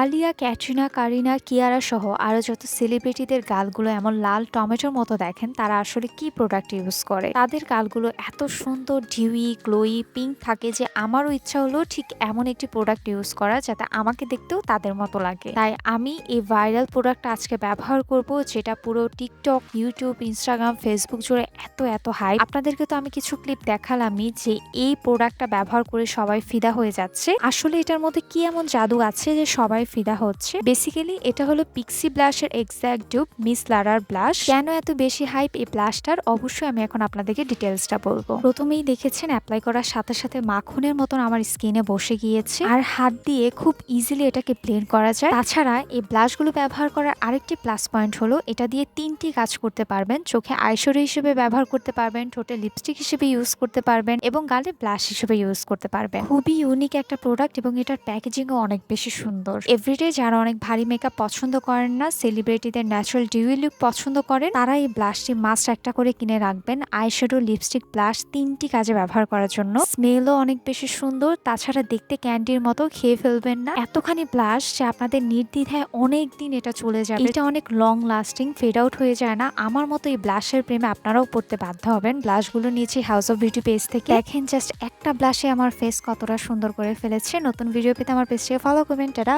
আলিয়া, ক্যাটরিনা, কারিনা, কিয়ারা সহ আরো যত সেলিব্রিটিদের গালগুলো এমন লাল টমেটোর মতো দেখেন, তারা আসলে কি প্রোডাক্ট ইউজ করে। তাদের গালগুলো এত সুন্দর ডিউই, গ্লোই, পিঙ্ক থাকে যে আমারও ইচ্ছা হলো ঠিক এমন একটি প্রোডাক্ট ইউজ করা যাতে আমাকে দেখতেও তাদের মতো লাগে। তাই আমি এই ভাইরাল প্রোডাক্টটা আজকে ব্যবহার করব, যেটা পুরো টিকটক, ইউটিউব, ইনস্টাগ্রাম, ফেসবুক জুড়ে এত হাইপ। আপনাদেরকে তো আমি কিছু ক্লিপ দেখালামই যে এই প্রোডাক্টটা ব্যবহার করে সবাই ফিদা হয়ে যাচ্ছে। আসলে এটার মধ্যে কি এমন জাদু আছে যে সবাই ফিদা হচ্ছে। বেসিক্যালি এটা হলো পিক্সি ব্লাশের এক্সাক্ট ডুপ, মিস লারার ব্লাশ। কেন এত বেশি হাইপ এই ব্লাশটার, অবশ্যই আমি এখন আপনাদেরকে ডিটেলসটা বলবো। প্রথমেই দেখেছেন অ্যাপ্লাই করার সাথে সাথে মাখনের মতন আমার স্কিনে বসে গিয়েছে, আর হাত দিয়ে খুব ইজিলি এটাকে ব্লেন্ড করা যায়। তাছাড়া এই ব্লাশগুলো ব্যবহার করার আরেকটি প্লাস পয়েন্ট হলো এটা দিয়ে তিনটি কাজ করতে পারবেন। চোখে আইশ্যাডো হিসেবে ব্যবহার করতে পারবেন, ঠোঁটে লিপস্টিক হিসেবে ইউজ করতে পারবেন এবং গালে ব্লাশ হিসেবে ইউজ করতে পারবেন। খুবই ইউনিক একটা প্রোডাক্ট এবং এটার প্যাকেজিংও অনেক বেশি সুন্দর। এভরিডে যারা অনেক ভারী মেকআপ পছন্দ করেন না, সেলিব্রিটিদের ন্যাচারাল ডিউই লুক পছন্দ করেন, তারা এই ব্লাশটি মাস্ট একটা করে কিনে রাখবেন। আইশ্যাডো, লিপস্টিক, ব্লাশ তিনটি কাজে ব্যবহার করার জন্য। স্মেলও অনেক বেশি সুন্দর, তাছাড়া দেখতে ক্যান্ডির মতো, খেয়ে ফেলবেন না। এতখানি ব্লাশ যে আপনাদের নির্দ্বিধায় অনেক দিন এটা চলে যাবে। এটা অনেক লং লাস্টিং, ফেড আউট হয়ে যায় না। আমার মতো এই ব্লাশের প্রেমে আপনারাও পড়তে বাধ্য হবেন। ব্লাশগুলো নিয়েছি হাউস অফ বিউটি পেজ থেকে। দেখেন জাস্ট একটা ব্লাশে আমার ফেস কতটা সুন্দর করে ফেলেছে। নতুন ভিডিও পেতে আমার পেজটিকে ফলো করবেন। টাটা।